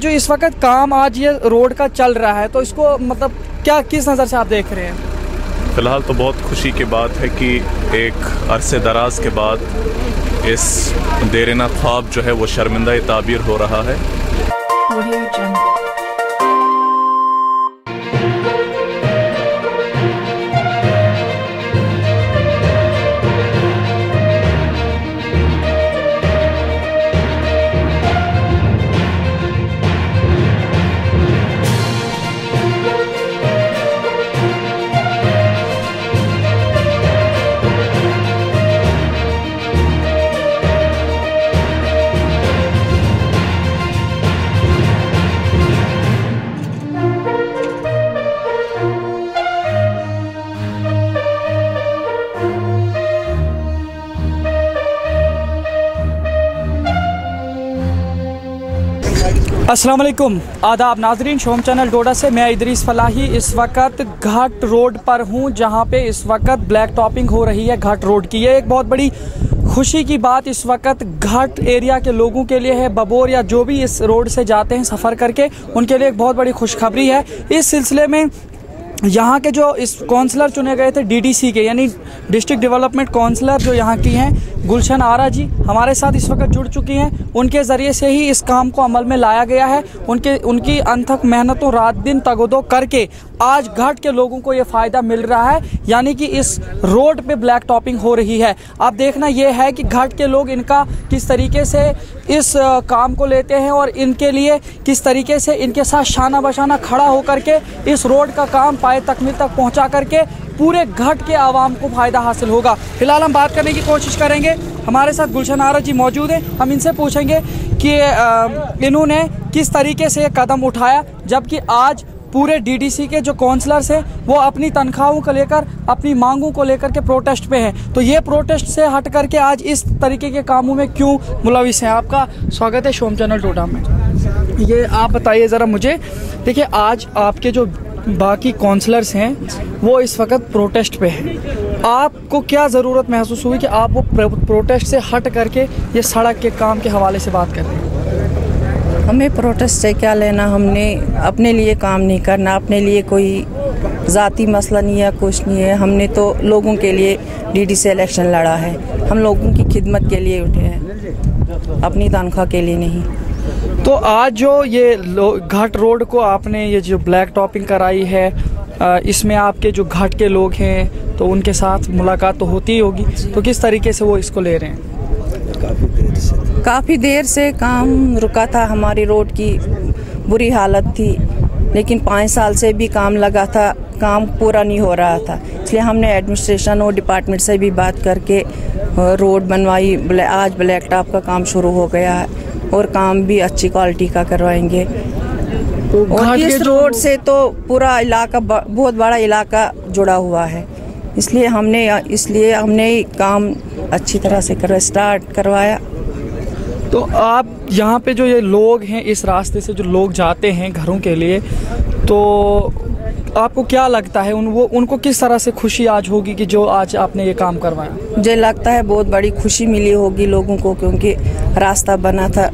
जो इस वक्त काम आज ये रोड का चल रहा है, तो इसको मतलब क्या किस नज़र से आप देख रहे हैं? फ़िलहाल तो बहुत खुशी की बात है कि एक अरसे दराज के बाद इस देरीना ख्वाब जो है वो शर्मिंदा ताबीर हो रहा है। अस्सलाम वालेकुम, आदाब नाजरीन। शोम चैनल डोडा से मैं इदरीस फलाही इस वक्त घाट रोड पर हूँ, जहाँ पे इस वक्त ब्लैक टॉपिंग हो रही है घाट रोड की। ये एक बहुत बड़ी खुशी की बात इस वक्त घाट एरिया के लोगों के लिए है। बबोर या जो भी इस रोड से जाते हैं सफ़र करके, उनके लिए एक बहुत बड़ी खुशखबरी है। इस सिलसिले में यहाँ के जो इस काउंसलर चुने गए थे डीडीसी के, यानी डिस्ट्रिक्ट डेवलपमेंट काउंसलर जो यहाँ की हैं गुलशन आरा जी, हमारे साथ इस वक्त जुड़ चुकी हैं। उनके ज़रिए से ही इस काम को अमल में लाया गया है। उनकी अनथक मेहनतों रात दिन तगदो करके आज घाट के लोगों को ये फ़ायदा मिल रहा है, यानी कि इस रोड पे ब्लैक टॉपिंग हो रही है। अब देखना ये है कि घाट के लोग इनका किस तरीके से इस काम को लेते हैं और इनके लिए किस तरीके से इनके साथ शाना बशाना खड़ा होकर के इस रोड का काम पाए तकमील तक पहुंचा करके पूरे घाट के आवाम को फ़ायदा हासिल होगा। फिलहाल हम बात करने की कोशिश करेंगे। हमारे साथ गुलशन आरा जी मौजूद हैं। हम इनसे पूछेंगे कि इन्होंने किस तरीके से ये कदम उठाया, जबकि आज पूरे डीडीसी के जो काउंसलर्स हैं वो अपनी तनख्वाहों को लेकर, अपनी मांगों को लेकर के प्रोटेस्ट पे हैं। तो ये प्रोटेस्ट से हट करके आज इस तरीके के कामों में क्यों मुलविस हैं? आपका स्वागत है शोम चैनल डोडा में। ये आप बताइए ज़रा मुझे। देखिए, आज आपके जो बाकी काउंसलर्स हैं वो इस वक्त प्रोटेस्ट पे हैं। आपको क्या ज़रूरत महसूस हुई कि आप वो प्रोटेस्ट से हट करके ये सड़क के काम के हवाले से बात कर रहे हैं? हमें प्रोटेस्ट से क्या लेना, हमने अपने लिए काम नहीं करना, अपने लिए कोई ज़ाती मसला नहीं है, कुछ नहीं है। हमने तो लोगों के लिए डीडीसी इलेक्शन लड़ा है, हम लोगों की खिदमत के लिए उठे हैं, अपनी तनख्वाह के लिए नहीं। तो आज जो ये घाट रोड को आपने ये जो ब्लैक टॉपिंग कराई है, इसमें आपके जो घाट के लोग हैं तो उनके साथ मुलाकात तो होती ही होगी, तो किस तरीके से वो इसको ले रहे हैं? काफ़ी देर से काम रुका था, हमारी रोड की बुरी हालत थी, लेकिन 5 साल से भी काम लगा था, काम पूरा नहीं हो रहा था। इसलिए हमने एडमिनिस्ट्रेशन और डिपार्टमेंट से भी बात करके रोड बनवाई। आज ब्लैक टॉप का काम शुरू हो गया है और काम भी अच्छी क्वालिटी का करवाएंगे। तो और इस रोड से तो पूरा इलाका, बहुत बड़ा इलाका जुड़ा हुआ है, इसलिए हमने काम अच्छी तरह से स्टार्ट करवाया। तो आप यहाँ पे जो ये लोग हैं, इस रास्ते से जो लोग जाते हैं घरों के लिए, तो आपको क्या लगता है उनको किस तरह से खुशी आज होगी कि जो आज आपने ये काम करवाया? मुझे लगता है बहुत बड़ी खुशी मिली होगी लोगों को, क्योंकि रास्ता बना था।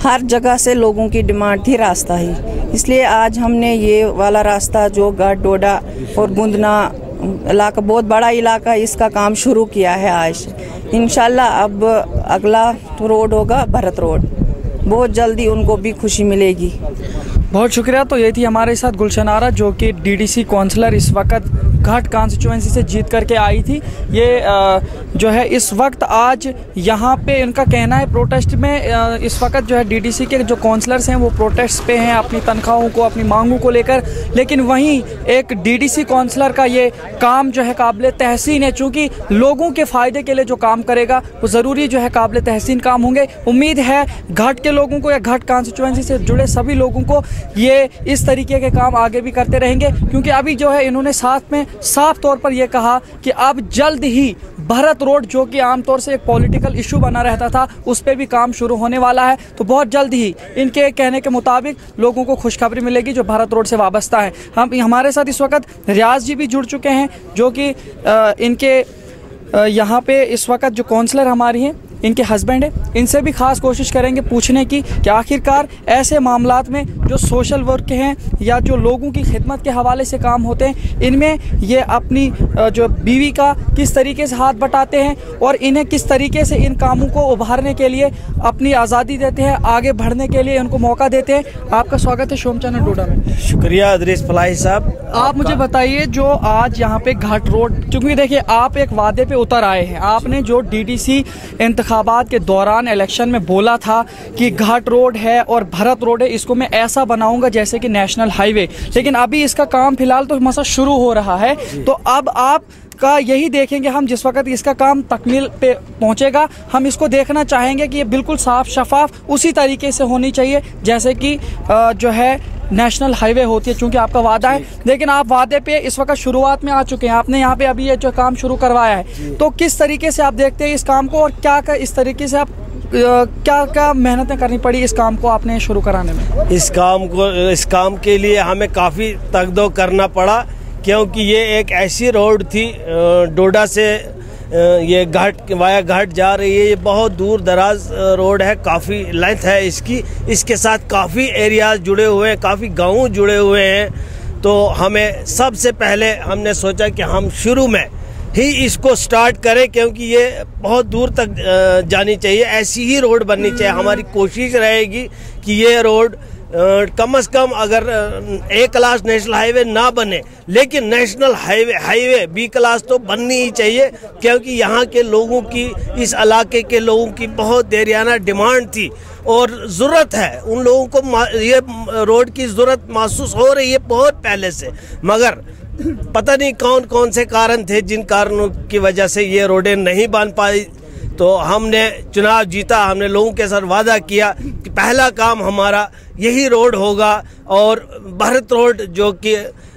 हर जगह से लोगों की डिमांड थी रास्ता ही, इसलिए आज हमने ये वाला रास्ता जो घाट डोडा और बुंदना इलाका, बहुत बड़ा इलाका, इसका काम शुरू किया है आज। इंशाल्लाह अब अगला रोड होगा भरत रोड, बहुत जल्दी उनको भी खुशी मिलेगी। बहुत शुक्रिया। तो ये थी हमारे साथ गुलशन आरा, जो कि डीडीसी काउंसलर इस वक्त घाट कॉन्स्टिट्यूएंसी से जीत करके आई थी। ये जो है इस वक्त आज यहाँ पे इनका कहना है प्रोटेस्ट में, इस वक्त जो है डीडीसी के जो काउंसलर्स हैं वो प्रोटेस्ट पे हैं अपनी तनख्वाहों को, अपनी मांगों को लेकर। लेकिन वहीं एक डीडीसी काउंसलर का ये काम जो है काबिल तहसीन है, चूँकि लोगों के फ़ायदे के लिए जो काम करेगा वो ज़रूरी जो है काबिल तहसीन काम होंगे। उम्मीद है घाट के लोगों को या घाट कॉन्स्टिट्यूएंसी से जुड़े सभी लोगों को ये इस तरीके के काम आगे भी करते रहेंगे, क्योंकि अभी जो है इन्होंने साथ में साफ तौर पर यह कहा कि अब जल्द ही भरत रोड, जो कि आमतौर से एक पॉलिटिकल इशू बना रहता था, उस पर भी काम शुरू होने वाला है। तो बहुत जल्द ही इनके कहने के मुताबिक लोगों को खुशखबरी मिलेगी जो भरत रोड से वाबस्ता है। हमारे साथ इस वक्त रियाज जी भी जुड़ चुके हैं, जो कि इनके यहाँ पे इस वक्त जो काउंसलर हमारी हैं इनके हस्बैंड है, इनसे भी खास कोशिश करेंगे पूछने की कि आखिरकार ऐसे मामलात में जो सोशल वर्क हैं या जो लोगों की खिदमत के हवाले से काम होते हैं, इनमें ये अपनी जो बीवी का किस तरीके से हाथ बटाते हैं और इन्हें किस तरीके से इन कामों को उभारने के लिए अपनी आज़ादी देते हैं, आगे बढ़ने के लिए उनको मौका देते हैं। आपका स्वागत है शोम चैनल डोडा में। शुक्रिया इदरीस फलाही साहब। आप मुझे बताइए, जो आज यहाँ पे घाट रोड, क्योंकि देखिए आप एक वादे पे उतर आए हैं, आपने जो डीडीसी इंतखाबात के दौरान इलेक्शन में बोला था कि घाट रोड है और भरत रोड है, इसको मैं ऐसा बनाऊंगा जैसे कि नेशनल हाईवे, लेकिन अभी इसका काम फिलहाल तो मसा शुरू हो रहा है, तो अब आप का यही देखेंगे हम जिस वक्त इसका काम तकमील पे पहुंचेगा, हम इसको देखना चाहेंगे कि ये बिल्कुल साफ शफाफ उसी तरीके से होनी चाहिए जैसे कि जो है नेशनल हाईवे होती है, चूंकि आपका वादा है। लेकिन आप वादे पे इस वक्त शुरुआत में आ चुके हैं, आपने यहाँ पे अभी ये जो काम शुरू करवाया है, तो किस तरीके से आप देखते हैं इस काम को और क्या इस तरीके से आप क्या मेहनतें करनी पड़ी इस काम को आपने शुरू कराने में? इस काम के लिए हमें काफ़ी तगदो करना पड़ा, क्योंकि ये एक ऐसी रोड थी, डोडा से ये घाट वाया घाट जा रही है, ये बहुत दूर दराज रोड है, काफ़ी लेंथ है इसकी, इसके साथ काफ़ी एरियाज जुड़े हुए हैं, काफ़ी गांव जुड़े हुए हैं। तो हमें सबसे पहले हमने सोचा कि हम शुरू में ही इसको स्टार्ट करें, क्योंकि ये बहुत दूर तक जानी चाहिए, ऐसी ही रोड बननी चाहिए। हमारी कोशिश रहेगी कि ये रोड कम से कम अगर A क्लास नेशनल हाईवे ना बने, लेकिन नेशनल हाईवे B क्लास तो बननी ही चाहिए, क्योंकि यहाँ के लोगों की, इस इलाके के लोगों की बहुत देरियाना डिमांड थी और ज़रूरत है। उन लोगों को ये रोड की ज़रूरत महसूस हो रही है बहुत पहले से, मगर पता नहीं कौन कौन से कारण थे जिन कारणों की वजह से ये रोडें नहीं बन पाई। तो हमने चुनाव जीता, हमने लोगों के साथ वादा किया कि पहला काम हमारा यही रोड होगा, और भरत रोड जो कि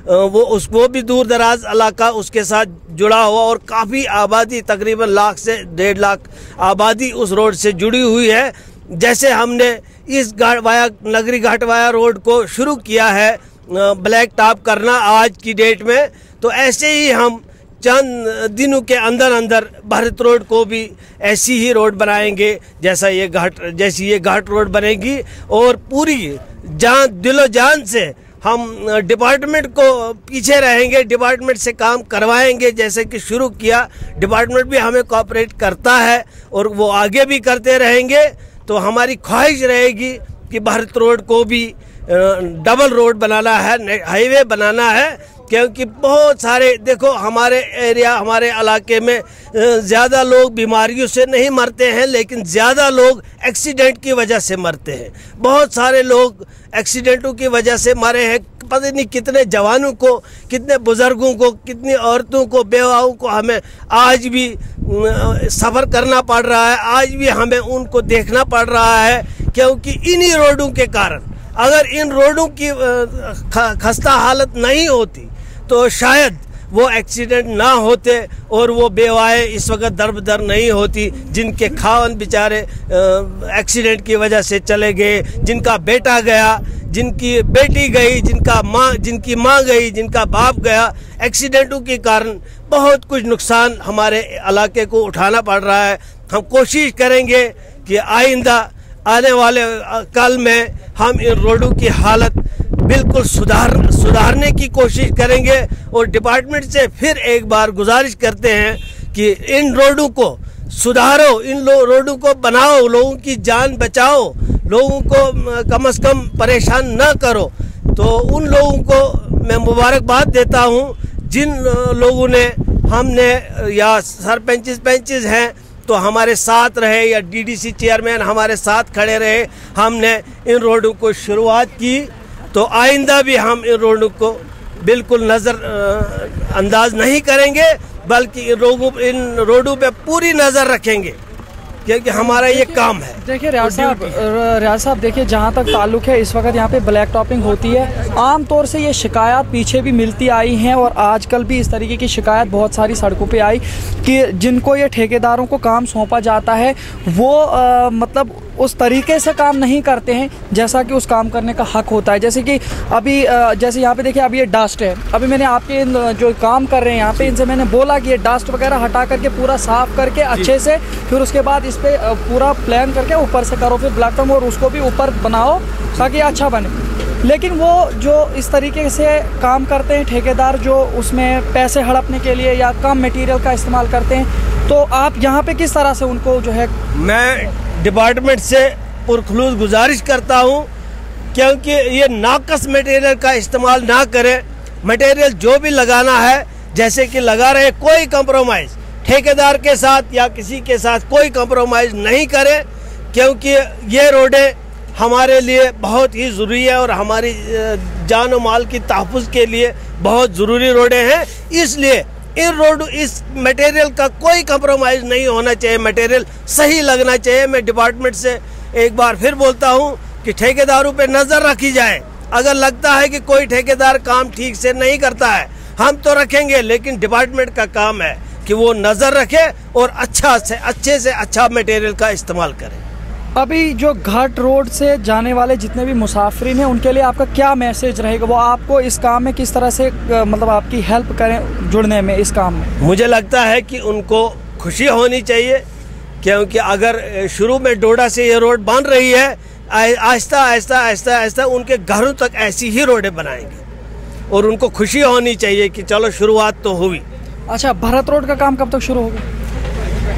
वो भी दूर दराज इलाका उसके साथ जुड़ा हुआ और काफ़ी आबादी, तकरीबन 1 लाख से 1.5 लाख आबादी उस रोड से जुड़ी हुई है। जैसे हमने इस नगरी घाट वाया रोड को शुरू किया है ब्लैक टॉप करना आज की डेट में, तो ऐसे ही हम चंद दिनों के अंदर भरत रोड को भी ऐसी ही रोड बनाएंगे जैसी ये घाट रोड बनेगी। और पूरी दिलो जान से हम डिपार्टमेंट को पीछे रहेंगे, डिपार्टमेंट से काम करवाएंगे, जैसे कि शुरू किया। डिपार्टमेंट भी हमें कोऑपरेट करता है और वो आगे भी करते रहेंगे। तो हमारी ख्वाहिश रहेगी कि भरत रोड को भी डबल रोड बनाना है, हाईवे बनाना है, क्योंकि बहुत सारे, देखो हमारे एरिया, हमारे इलाके में ज़्यादा लोग बीमारियों से नहीं मरते हैं, लेकिन ज़्यादा लोग एक्सीडेंट की वजह से मरते हैं। बहुत सारे लोग एक्सीडेंटों की वजह से मरे हैं, पता नहीं कितने जवानों को, कितने बुज़ुर्गों को, कितनी औरतों को, बेवाओं को हमें आज भी सफ़र करना पड़ रहा है, आज भी हमें उनको देखना पड़ रहा है, क्योंकि इन्हीं रोडों के कारण। अगर इन रोडों की खस्ता हालत नहीं होती तो शायद वो एक्सीडेंट ना होते और वो बेवाएं इस वक्त दर नहीं होती, जिनके खावन बेचारे एक्सीडेंट की वजह से चले गए, जिनका बेटा गया, जिनकी बेटी गई, जिनकी माँ गई, जिनका बाप गया। एक्सीडेंटों के कारण बहुत कुछ नुकसान हमारे इलाके को उठाना पड़ रहा है। हम कोशिश करेंगे कि आइंदा आने वाले कल में हम इन रोडों की हालत बिल्कुल सुधारने की कोशिश करेंगे और डिपार्टमेंट से फिर एक बार गुजारिश करते हैं कि इन रोडों को सुधारो, इन रोडों को बनाओ, लोगों की जान बचाओ, लोगों को कम से कम परेशान न करो। तो उन लोगों को मैं मुबारकबाद देता हूं जिन लोगों ने, हमने या सरपंच हैं तो हमारे साथ रहे, या डीडीसी चेयरमैन हमारे साथ खड़े रहे, हमने इन रोडों को शुरुआत की। तो आइंदा भी हम इन रोडों को बिल्कुल नज़र अंदाज नहीं करेंगे, बल्कि इन रोडों पे पूरी नज़र रखेंगे, क्योंकि हमारा ये काम है। देखिए रियाज साहब देखिए, जहाँ तक ताल्लुक है इस वक्त यहाँ पे ब्लैक टॉपिंग होती है। आम तौर से ये शिकायत पीछे भी मिलती आई हैं और आजकल भी इस तरीके की शिकायत बहुत सारी सड़कों पे आई कि जिनको ये ठेकेदारों को काम सौंपा जाता है वो मतलब उस तरीके से काम नहीं करते हैं जैसा कि उस काम करने का हक होता है। जैसे कि अभी जैसे यहाँ पे देखिए, अभी ये डस्ट है, अभी मैंने आपके जो काम कर रहे हैं यहाँ पे इनसे मैंने बोला कि ये डस्ट वगैरह हटा करके पूरा साफ़ करके अच्छे से, फिर उसके बाद इस पर पूरा प्लान करके ऊपर से करो, फिर प्लेटफॉर्म और उसको भी ऊपर बनाओ ताकि अच्छा बने। लेकिन वो जो इस तरीके से काम करते हैं ठेकेदार, जो उसमें पैसे हड़पने के लिए या कम मटेरियल का इस्तेमाल करते हैं, तो आप यहाँ पे किस तरह से उनको जो है। मैं डिपार्टमेंट से पुरखलूस गुजारिश करता हूँ क्योंकि ये नाकस मटेरियल का इस्तेमाल ना करें। मटेरियल जो भी लगाना है जैसे कि लगा रहे, कोई कंप्रोमाइज़ ठेकेदार के साथ या किसी के साथ कोई कंप्रोमाइज़ नहीं करें, क्योंकि ये रोडें हमारे लिए बहुत ही ज़रूरी है और हमारी जान और माल की तहफ़्फ़ुज़ के लिए बहुत ज़रूरी रोडें हैं। इसलिए इस मटेरियल का कोई कंप्रोमाइज़ नहीं होना चाहिए, मटेरियल सही लगना चाहिए। मैं डिपार्टमेंट से एक बार फिर बोलता हूं कि ठेकेदारों पे नज़र रखी जाए। अगर लगता है कि कोई ठेकेदार काम ठीक से नहीं करता है, हम तो रखेंगे, लेकिन डिपार्टमेंट का काम है कि वो नज़र रखे और अच्छे से अच्छा मटेरियल का इस्तेमाल करें। अभी जो घाट रोड से जाने वाले जितने भी मुसाफिरीन हैं उनके लिए आपका क्या मैसेज रहेगा? वो आपको इस काम में किस तरह से मतलब आपकी हेल्प करें जुड़ने में इस काम में? मुझे लगता है कि उनको खुशी होनी चाहिए, क्योंकि अगर शुरू में डोडा से ये रोड बन रही है, आहिस्ता आहिस्ता आहिस्ता आहिस्ता उनके घरों तक ऐसी ही रोडें बनाएंगे और उनको खुशी होनी चाहिए कि चलो शुरुआत तो हुई। अच्छा, भारत रोड का काम कब तक शुरू होगा?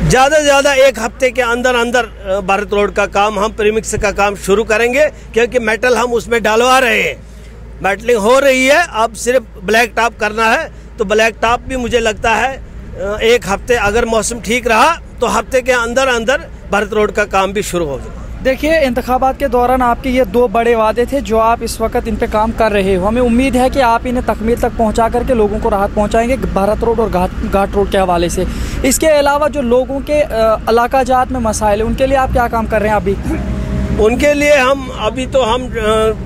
ज़्यादा से ज़्यादा 1 हफ्ते के अंदर अंदर भारत रोड का काम, हम प्रीमिक्स का काम शुरू करेंगे, क्योंकि मेटल हम उसमें डालवा रहे हैं। मेटलिंग हो रही है, अब सिर्फ ब्लैक टॉप करना है। तो ब्लैक टॉप भी मुझे लगता है 1 हफ्ते, अगर मौसम ठीक रहा तो हफ्ते के अंदर अंदर भारत रोड का काम भी शुरू हो जाएगा। देखिए, इंतखाबात के दौरान आपके ये 2 बड़े वादे थे जो आप इस वक्त इन पे काम कर रहे हो। हमें उम्मीद है कि आप इन्हें तकमील तक पहुंचा करके लोगों को राहत पहुंचाएंगे भारत रोड और घाट रोड के हवाले से। इसके अलावा जो लोगों के इलाका जात में मसाइल है, उनके लिए आप क्या काम कर रहे हैं अभी? उनके लिए हम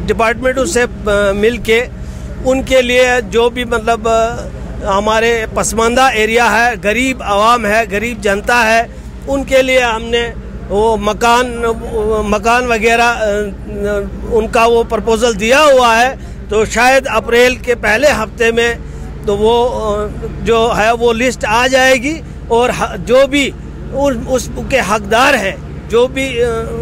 डिपार्टमेंटों से मिल के उनके लिए जो भी मतलब हमारे पसमानदा एरिया है, गरीब आवाम है, गरीब जनता है, उनके लिए हमने वो मकान वगैरह उनका वो प्रपोजल दिया हुआ है। तो शायद अप्रैल के पहले हफ्ते में तो वो जो है वो लिस्ट आ जाएगी और जो भी उसके हकदार हैं, जो भी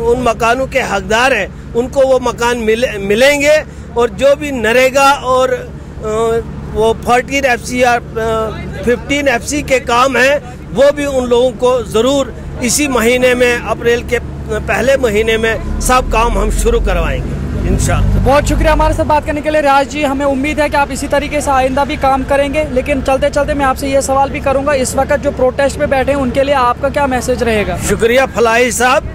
उन मकानों के हकदार हैं, उनको वो मकान मिलेंगे। और जो भी नरेगा और वो 14 FC या 15 FC के काम हैं, वो भी उन लोगों को ज़रूर इसी महीने में, अप्रैल के पहले महीने में सब काम हम शुरू करवाएंगे इंशाअल्लाह। बहुत शुक्रिया हमारे साथ बात करने के लिए रियाज जी। हमें उम्मीद है कि आप इसी तरीके से आइंदा भी काम करेंगे। लेकिन चलते चलते मैं आपसे ये सवाल भी करूंगा, इस वक्त जो प्रोटेस्ट पे बैठे हैं उनके लिए आपका क्या मैसेज रहेगा? शुक्रिया फलाही साहब,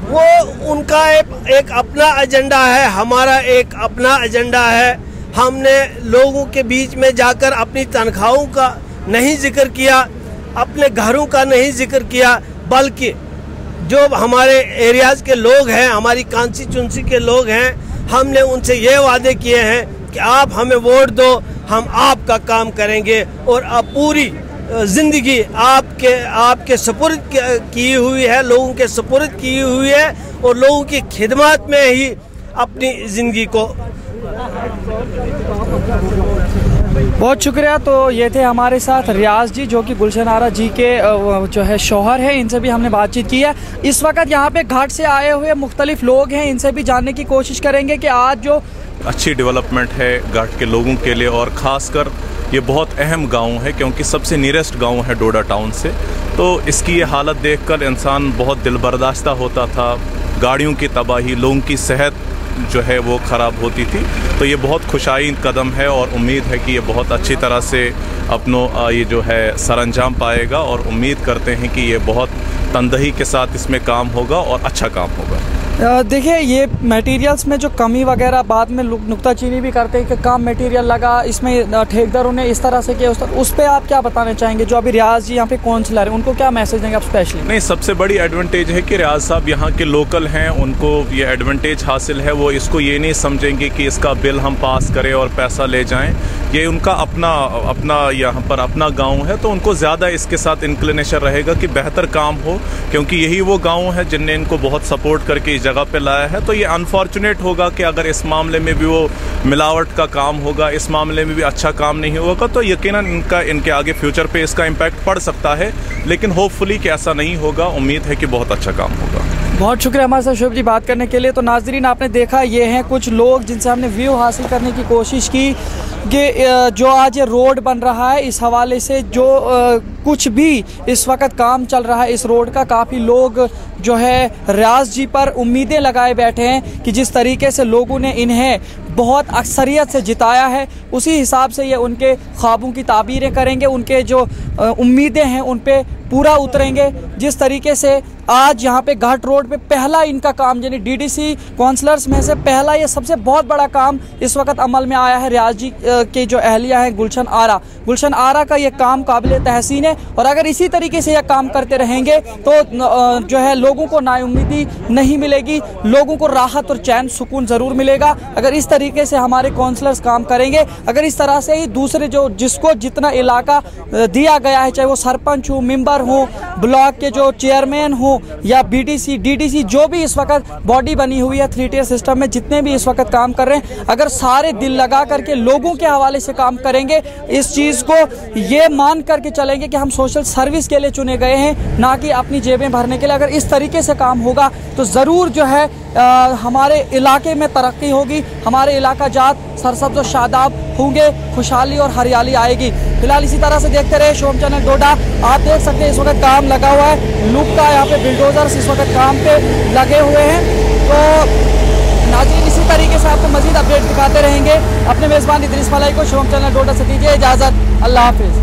वो उनका एक अपना एजेंडा है, हमारा एक अपना एजेंडा है। हमने लोगों के बीच में जाकर अपनी तनख्वाहों का नहीं जिक्र किया, अपने घरों का नहीं जिक्र किया, बल्कि जो हमारे एरियाज़ के लोग हैं, हमारी कॉन्स्टिट्यूंसी के लोग हैं, हमने उनसे ये वादे किए हैं कि आप हमें वोट दो, हम आपका काम करेंगे और अब पूरी ज़िंदगी आपके सुपुर्द की हुई है, लोगों के सुपुर्द की हुई है और लोगों की खिदमत में ही अपनी ज़िंदगी को। बहुत शुक्रिया। तो ये थे हमारे साथ रियाज जी, जो कि गुलशन आरा जी के जो है शौहर है। इनसे भी हमने बातचीत की है। इस वक्त यहाँ पे घाट से आए हुए मुख्तलिफ लोग हैं, इनसे भी जानने की कोशिश करेंगे कि आज जो अच्छी डेवलपमेंट है घाट के लोगों के लिए, और ख़ासकर ये बहुत अहम गांव है क्योंकि सबसे नियरेस्ट गांव है डोडा टाउन से। तो इसकी ये हालत देखकर इंसान बहुत दिल बर्दाश्ता होता था। गाड़ियों की तबाही, लोगों की सेहत जो है वो ख़राब होती थी। तो ये बहुत खुशाइन कदम है और उम्मीद है कि ये बहुत अच्छी तरह से अपनों ये जो है सरअंजाम पाएगा, और उम्मीद करते हैं कि ये बहुत तंदही के साथ इसमें काम होगा और अच्छा काम होगा। देखिए, ये मटेरियल्स में जो कमी वगैरह बाद में नुक्ताचीनी भी करते हैं कि कम मटेरियल लगा, इसमें ठेकेदारों ने इस तरह से किया उस पर आप क्या बताना चाहेंगे? जो अभी रियाज जी यहाँ पे काउंसलर हैं, उनको क्या मैसेज देंगे आप स्पेशली? नहीं, सबसे बड़ी एडवांटेज है कि रियाज साहब यहाँ के लोकल हैं, उनको ये एडवांटेज हासिल है। वो इसको ये नहीं समझेंगे कि इसका बिल हम पास करें और पैसा ले जाएं। ये उनका अपना यहाँ पर अपना गाँव है, तो उनको ज़्यादा इसके साथ इंक्लिनेशन रहेगा कि बेहतर काम हो, क्योंकि यही वो गाँव है जिनने इनको बहुत सपोर्ट करके जगह पे लाया है। तो ये अनफॉर्चुनेट होगा कि अगर इस मामले में भी वो मिलावट का काम होगा, इस मामले में भी अच्छा काम नहीं होगा, तो यकीनन इनके आगे फ्यूचर पे इसका इम्पैक्ट पड़ सकता है। लेकिन होपफुली कि ऐसा नहीं होगा, उम्मीद है कि बहुत अच्छा काम होगा। बहुत शुक्रिया हमारे साथ शुभ जी बात करने के लिए। तो नाजरीन, आपने देखा, ये हैं कुछ लोग जिनसे हमने व्यू हासिल करने की कोशिश की कि जो आज ये रोड बन रहा है, इस हवाले से जो कुछ भी इस वक्त काम चल रहा है इस रोड का, काफ़ी लोग जो है रियाज जी पर उम्मीदें लगाए बैठे हैं कि जिस तरीके से लोगों ने इन्हें बहुत अक्सरियत से जिताया है, उसी हिसाब से ये उनके ख्वाबों की ताबीरें करेंगे, उनके जो उम्मीदें हैं उन पे पूरा उतरेंगे। जिस तरीके से आज यहाँ पे घाट रोड पे पहला इनका काम, यानी डीडीसी काउंसलर्स में से पहला ये सबसे बहुत बड़ा काम इस वक्त अमल में आया है। रियाज जी के जो अहलिया हैं गुलशन आरा का ये काम काबिल तहसीन है, और अगर इसी तरीके से यह काम करते रहेंगे तो जो है लोगों को नाउम्मीदी नहीं मिलेगी, लोगों को राहत और चैन सुकून ज़रूर मिलेगा। अगर इस तरीके से हमारे काउंसलर्स काम करेंगे, अगर इस तरह से ही दूसरे जिसको जितना इलाका दिया गया है, चाहे वो सरपंच हो, मेंबर हो, ब्लॉक के जो चेयरमैन हो या बीडीसी डीडीसी, जो भी इस वक्त बॉडी बनी हुई है 3 टियर सिस्टम में, जितने भी इस वक्त काम कर रहे हैं, अगर सारे दिल लगा करके लोगों के हवाले से काम करेंगे, इस चीज़ को ये मान करके चलेंगे कि हम सोशल सर्विस के लिए चुने गए हैं, ना कि अपनी जेबें भरने के लिए, अगर इस तरीके से काम होगा तो ज़रूर जो है हमारे इलाके में तरक्की होगी, हमारे इलाका जात सरसब्ज़ और शादाब होंगे, खुशहाली और हरियाली आएगी। फिलहाल इसी तरह से देखते रहे शोम चैनल डोडा। आप देख सकते हैं इस वक्त काम लगा हुआ है, लुक का यहाँ पे बिल्डोजर्स इस वक्त काम पे लगे हुए हैं। तो नाज़रीन, इसी तरीके से आपको मजीद अपडेट दिखाते रहेंगे। अपने मेज़बान इदरीस फलाही को शोम चैनल डोडा से दीजिए इजाज़त। अल्लाह हाफिज़।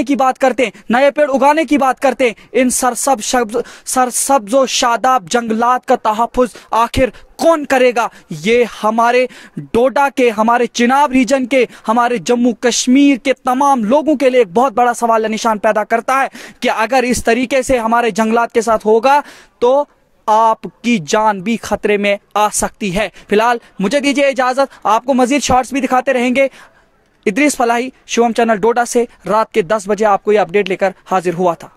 की बात करते हैं, नए पेड़ उगाने की बात करते हैं, इन सरसब्ज़ व शादाब जंगलात का तहफ़्फ़ुज़ आखिर कौन करेगा? ये हमारे डोडा के, हमारे चिनाब रीजन के, हमारे जम्मू कश्मीर के तमाम लोगों के लिए एक बहुत बड़ा सवाल निशान पैदा करता है कि अगर इस तरीके से हमारे जंगलात के साथ होगा तो आपकी जान भी खतरे में आ सकती है। फिलहाल मुझे दीजिए इजाज़त, आपको मजीद शॉर्ट्स भी दिखाते रहेंगे। इदरीस फलाही, शोम चैनल डोडा से रात के 10 बजे आपको यह अपडेट लेकर हाजिर हुआ था।